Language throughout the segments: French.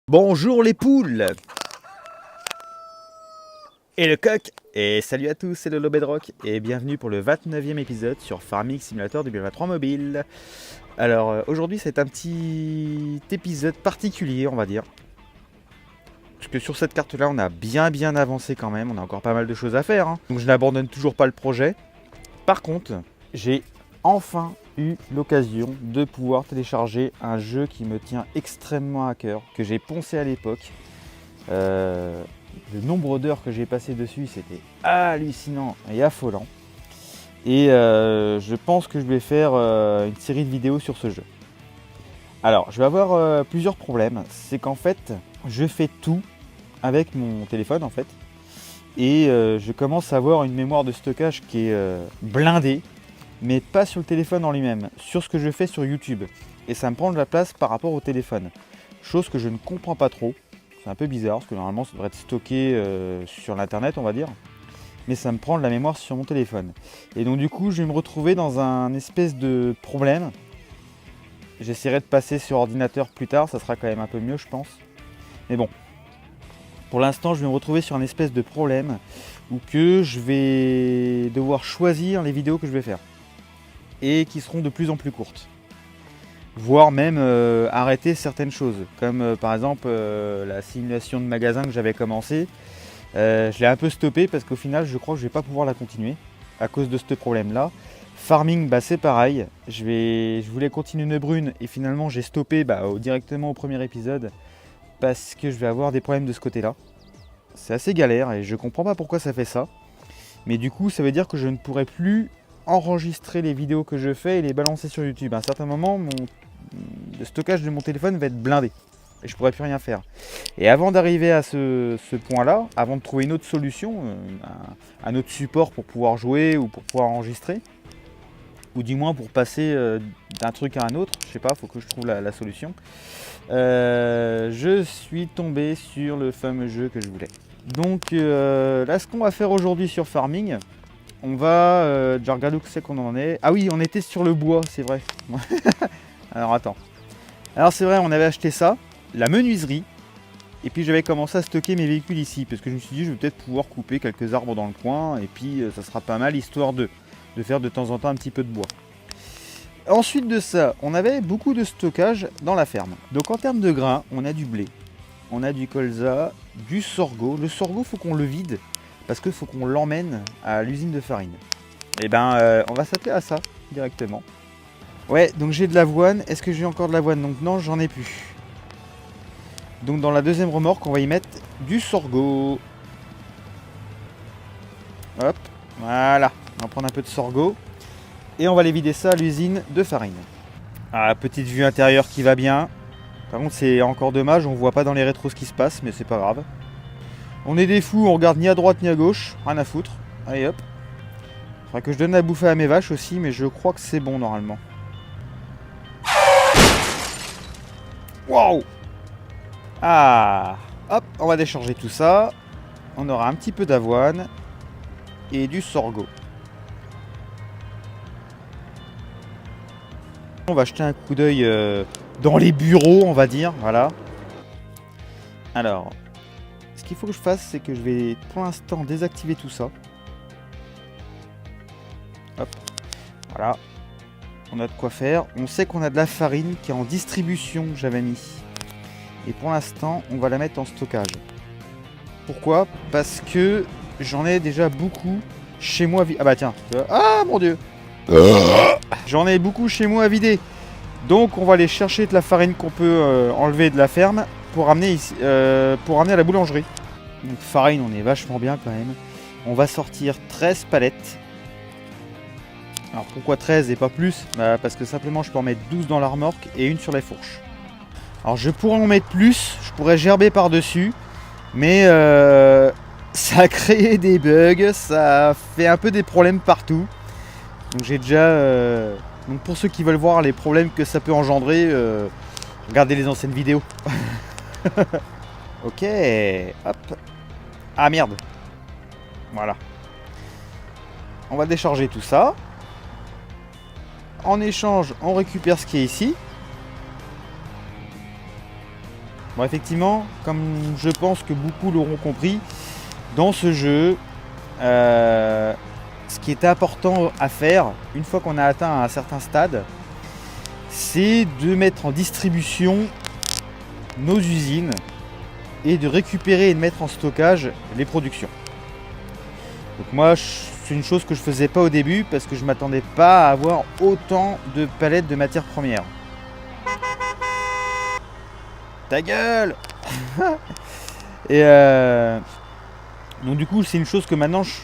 Bonjour les poules et le coq. Et salut à tous, c'est Lolo Bedrock et bienvenue pour le 29e épisode sur Farming Simulator 2023 mobile. Alors aujourd'hui c'est un petit épisode particulier on va dire. Parce que sur cette carte là on a bien avancé quand même, on a encore pas mal de choses à faire hein. Donc je n'abandonne toujours pas le projet. Par contre j'ai enfin eu l'occasion de pouvoir télécharger un jeu qui me tient extrêmement à cœur, que j'ai poncé à l'époque. Le nombre d'heures que j'ai passé dessus, c'était hallucinant et affolant. Et je pense que je vais faire une série de vidéos sur ce jeu. Alors, je vais avoir plusieurs problèmes. C'est qu'en fait, je fais tout avec mon téléphone en fait. Et je commence à avoir une mémoire de stockage qui est blindée. Mais pas sur le téléphone en lui-même, sur ce que je fais sur YouTube. Et ça me prend de la place par rapport au téléphone. Chose que je ne comprends pas trop. C'est un peu bizarre, parce que normalement ça devrait être stocké sur l'internet, on va dire. Mais ça me prend de la mémoire sur mon téléphone. Et donc du coup, je vais me retrouver dans un espèce de problème. J'essaierai de passer sur ordinateur plus tard, ça sera quand même un peu mieux, je pense. Mais bon, pour l'instant, je vais me retrouver sur un espèce de problème où que je vais devoir choisir les vidéos que je vais faire. Et qui seront de plus en plus courtes. Voire même arrêter certaines choses. Comme par exemple la simulation de magasin que j'avais commencé. Je l'ai un peu stoppé parce qu'au final je crois que je ne vais pas pouvoir la continuer. À cause de ce problème là. Farming bah, c'est pareil. Je voulais continuer Neubrune et finalement j'ai stoppé directement au premier épisode. Parce que je vais avoir des problèmes de ce côté là. C'est assez galère et je comprends pas pourquoi ça fait ça. Mais du coup ça veut dire que je ne pourrai plus enregistrer les vidéos que je fais et les balancer sur YouTube. À un certain moment, le stockage de mon téléphone va être blindé et je pourrai plus rien faire. Et avant d'arriver à ce point-là, avant de trouver une autre solution, un autre support pour pouvoir jouer ou pour pouvoir enregistrer, ou du moins pour passer d'un truc à un autre, je sais pas, faut que je trouve la solution. Je suis tombé sur le fameux jeu que je voulais. Donc là, ce qu'on va faire aujourd'hui sur Farming, on va déjà regarder où c'est qu'on en est. Ah oui, on était sur le bois, c'est vrai. Alors attends. Alors c'est vrai, on avait acheté ça, la menuiserie. Et puis j'avais commencé à stocker mes véhicules ici. Parce que je me suis dit, je vais peut-être pouvoir couper quelques arbres dans le coin. Et puis ça sera pas mal, histoire de faire de temps en temps un petit peu de bois. Ensuite de ça, on avait beaucoup de stockage dans la ferme. Donc en termes de grains, on a du blé. On a du colza, du sorgho. Le sorgho, faut qu'on le vide. Parce qu'il faut qu'on l'emmène à l'usine de farine. Et on va s'atteler à ça directement. Ouais, donc j'ai de l'avoine. Est-ce que j'ai encore de l'avoine? Donc non, j'en ai plus. Donc dans la deuxième remorque, on va y mettre du sorgho. Hop, voilà. On va prendre un peu de sorgho. Et on va aller vider ça à l'usine de farine. Ah, petite vue intérieure qui va bien. Par contre, c'est encore dommage, on voit pas dans les rétros ce qui se passe, mais c'est pas grave. On est des fous, on regarde ni à droite ni à gauche, rien à foutre. Allez hop. Faudra que je donne à bouffer à mes vaches aussi, mais je crois que c'est bon normalement. Waouh! Ah! Hop, on va décharger tout ça. On aura un petit peu d'avoine et du sorgho. On va jeter un coup d'œil dans les bureaux, on va dire, voilà. Alors, ce qu'il faut que je fasse, c'est que je vais pour l'instant désactiver tout ça. Hop, voilà. On a de quoi faire. On sait qu'on a de la farine qui est en distribution, j'avais mis. Et pour l'instant, on va la mettre en stockage. Pourquoi? Parce que j'en ai déjà beaucoup chez moi. Ah bah tiens. Ah mon dieu. J'en ai beaucoup chez moi à vider. Donc on va aller chercher de la farine qu'on peut enlever de la ferme pour ramener ici, pour ramener à la boulangerie. Donc farine, on est vachement bien quand même. On va sortir 13 palettes. Alors pourquoi 13 et pas plus? Parce que simplement je peux en mettre 12 dans la remorque et une sur les fourches. Alors je pourrais en mettre plus, je pourrais gerber par-dessus. Mais ça a créé des bugs, ça fait un peu des problèmes partout. Donc j'ai déjà... Donc pour ceux qui veulent voir les problèmes que ça peut engendrer, regardez les anciennes vidéos. Ok, hop. Ah merde. Voilà. On va décharger tout ça. En échange, on récupère ce qui est ici. Bon, effectivement, comme je pense que beaucoup l'auront compris, dans ce jeu, ce qui est important à faire, une fois qu'on a atteint un certain stade, c'est de mettre en distribution nos usines et de récupérer et de mettre en stockage les productions. Donc moi, c'est une chose que je faisais pas au début parce que je m'attendais pas à avoir autant de palettes de matières premières. Ta gueule. Et donc du coup, c'est une chose que maintenant je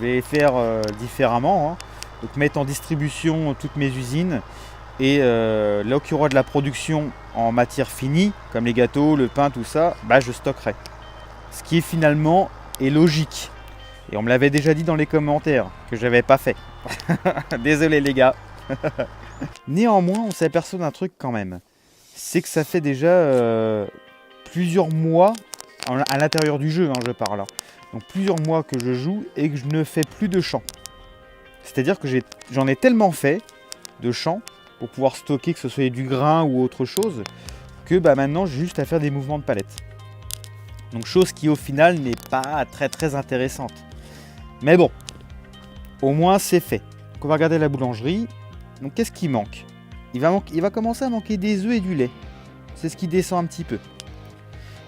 vais faire différemment, hein. Donc mettre en distribution toutes mes usines et là où il y aura de la production en matière finie, comme les gâteaux, le pain, tout ça, bah je stockerai. Ce qui finalement est logique. Et on me l'avait déjà dit dans les commentaires que j'avais pas fait. Désolé les gars. Néanmoins, on s'aperçoit d'un truc quand même. C'est que ça fait déjà plusieurs mois, à l'intérieur du jeu, hein, je parle là. Donc plusieurs mois que je joue et que je ne fais plus de champs. C'est-à-dire que j'en ai tellement fait de champs pour pouvoir stocker, que ce soit du grain ou autre chose, que bah, maintenant j'ai juste à faire des mouvements de palette. Donc chose qui au final n'est pas très intéressante. Mais bon, au moins c'est fait. Donc on va regarder la boulangerie. Donc qu'est-ce qui manque ? Il va commencer à manquer des œufs et du lait. C'est ce qui descend un petit peu.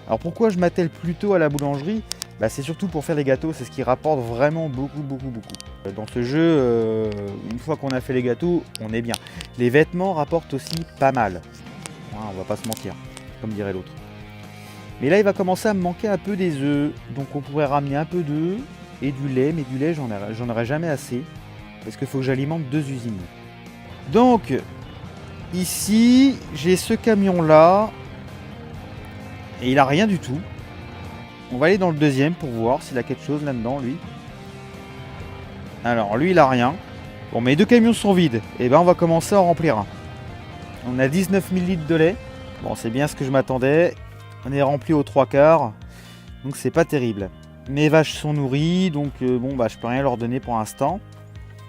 Alors pourquoi je m'attelle plutôt à la boulangerie ? Bah, c'est surtout pour faire les gâteaux, c'est ce qui rapporte vraiment beaucoup. Dans ce jeu, une fois qu'on a fait les gâteaux, on est bien. Les vêtements rapportent aussi pas mal. Ouais, on va pas se mentir, comme dirait l'autre. Mais là, il va commencer à me manquer un peu des œufs. Donc on pourrait ramener un peu d'œufs et du lait. Mais du lait, j'en aurai jamais assez. Parce qu'il faut que j'alimente 2 usines. Donc, ici, j'ai ce camion-là. Et il a rien du tout. On va aller dans le deuxième pour voir s'il a quelque chose là-dedans, lui. Alors, lui, il a rien. Bon, mes 2 camions sont vides. Et ben, on va commencer à en remplir un. On a 19 000 litres de lait. Bon, c'est bien ce que je m'attendais. On est rempli aux 3/4. Donc, c'est pas terrible. Mes vaches sont nourries. Donc, bon, bah, je peux rien leur donner pour l'instant.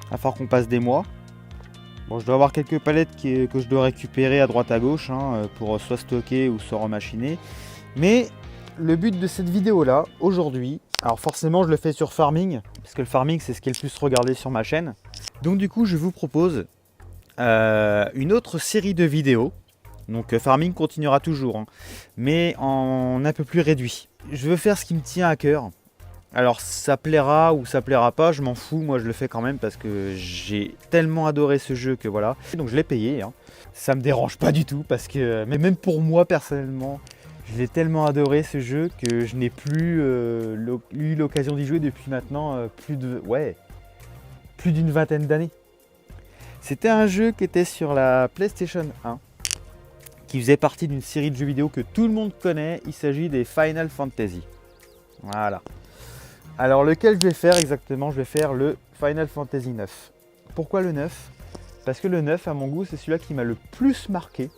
Il va falloir qu'on passe des mois. Bon, je dois avoir quelques palettes que je dois récupérer à droite à gauche, hein, pour soit stocker ou soit remachiner. Mais le but de cette vidéo là, aujourd'hui, alors forcément je le fais sur Farming, parce que le Farming c'est ce qui est le plus regardé sur ma chaîne. Donc du coup je vous propose une autre série de vidéos. Donc Farming continuera toujours, hein, mais en un peu plus réduit. Je veux faire ce qui me tient à cœur. Alors ça plaira ou ça plaira pas, je m'en fous, moi je le fais quand même parce que j'ai tellement adoré ce jeu que voilà. Donc je l'ai payé, hein. Ça me dérange pas du tout parce que, mais même pour moi personnellement, je l'ai tellement adoré ce jeu que je n'ai plus eu l'occasion d'y jouer depuis maintenant plus d'une vingtaine d'années. C'était un jeu qui était sur la PlayStation 1, qui faisait partie d'une série de jeux vidéo que tout le monde connaît. Il s'agit des Final Fantasy. Voilà. Alors lequel je vais faire exactement ? Je vais faire le Final Fantasy 9. Pourquoi le 9 ? Parce que le 9, à mon goût, c'est celui-là qui m'a le plus marqué.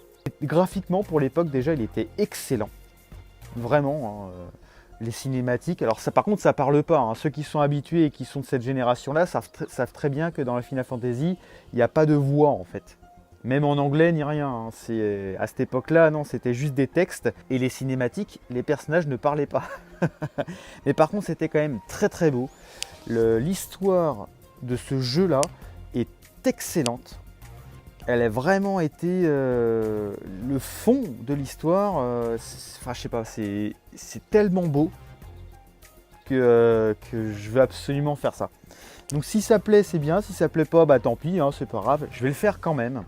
Graphiquement, pour l'époque, déjà, il était excellent. Vraiment, hein, les cinématiques. Alors ça, par contre, ça parle pas, hein. Ceux qui sont habitués et qui sont de cette génération-là savent très bien que dans la Final Fantasy, il n'y a pas de voix, en fait. Même en anglais, ni rien, hein. À cette époque-là, non, c'était juste des textes. Et les cinématiques, les personnages ne parlaient pas. Mais par contre, c'était quand même très beau. L'histoire de ce jeu-là est excellente. Elle a vraiment été le fond de l'histoire. Enfin, je sais pas, c'est tellement beau que je veux absolument faire ça. Donc si ça plaît, c'est bien. Si ça plaît pas, bah tant pis, hein, c'est pas grave. Je vais le faire quand même.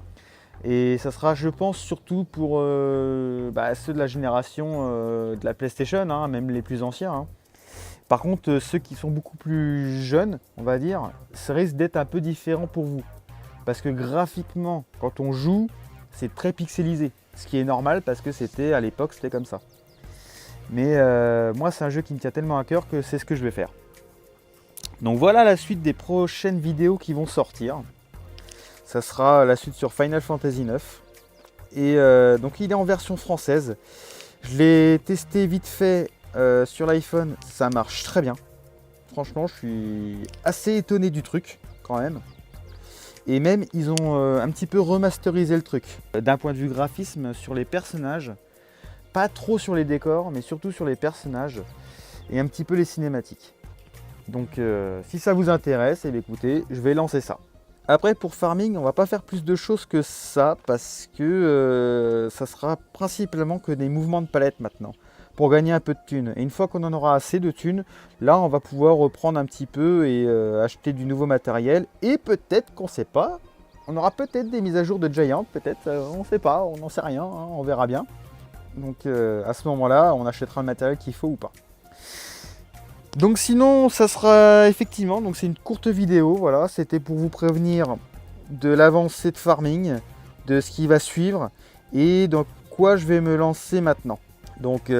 Et ça sera, je pense, surtout pour ceux de la génération de la PlayStation, hein, même les plus anciens, hein. Par contre, ceux qui sont beaucoup plus jeunes, on va dire, ça risque d'être un peu différent pour vous. Parce que graphiquement, quand on joue, c'est très pixelisé. Ce qui est normal parce que c'était à l'époque, c'était comme ça. Mais moi, c'est un jeu qui me tient tellement à cœur que c'est ce que je vais faire. Donc voilà la suite des prochaines vidéos qui vont sortir. Ça sera la suite sur Final Fantasy 9. Et donc il est en version française. Je l'ai testé vite fait sur l'iPhone, ça marche très bien. Franchement, je suis assez étonné du truc quand même. Et même, ils ont un petit peu remasterisé le truc. D'un point de vue graphisme, sur les personnages, pas trop sur les décors, mais surtout sur les personnages et un petit peu les cinématiques. Donc si ça vous intéresse, eh bien, écoutez, je vais lancer ça. Après pour farming, on va pas faire plus de choses que ça parce que ça sera principalement que des mouvements de palette maintenant pour gagner un peu de thunes. Et une fois qu'on en aura assez de thunes, là on va pouvoir reprendre un petit peu et acheter du nouveau matériel. Et peut-être qu'on sait pas, on aura peut-être des mises à jour de Giant, peut-être, on sait pas, on n'en sait rien, hein, on verra bien. Donc à ce moment-là, on achètera le matériel qu'il faut ou pas. Donc sinon, ça sera effectivement, donc c'est une courte vidéo, voilà, c'était pour vous prévenir de l'avancée de farming, de ce qui va suivre et dans quoi je vais me lancer maintenant. Donc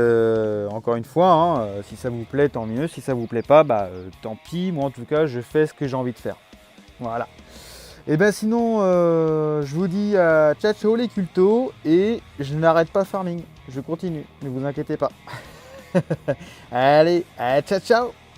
encore une fois, hein, si ça vous plaît, tant mieux, si ça vous plaît pas, bah tant pis, moi en tout cas, je fais ce que j'ai envie de faire. Voilà. Et ben sinon, je vous dis ciao ciao les cultos et je n'arrête pas farming, je continue, ne vous inquiétez pas. Allez, ciao ciao.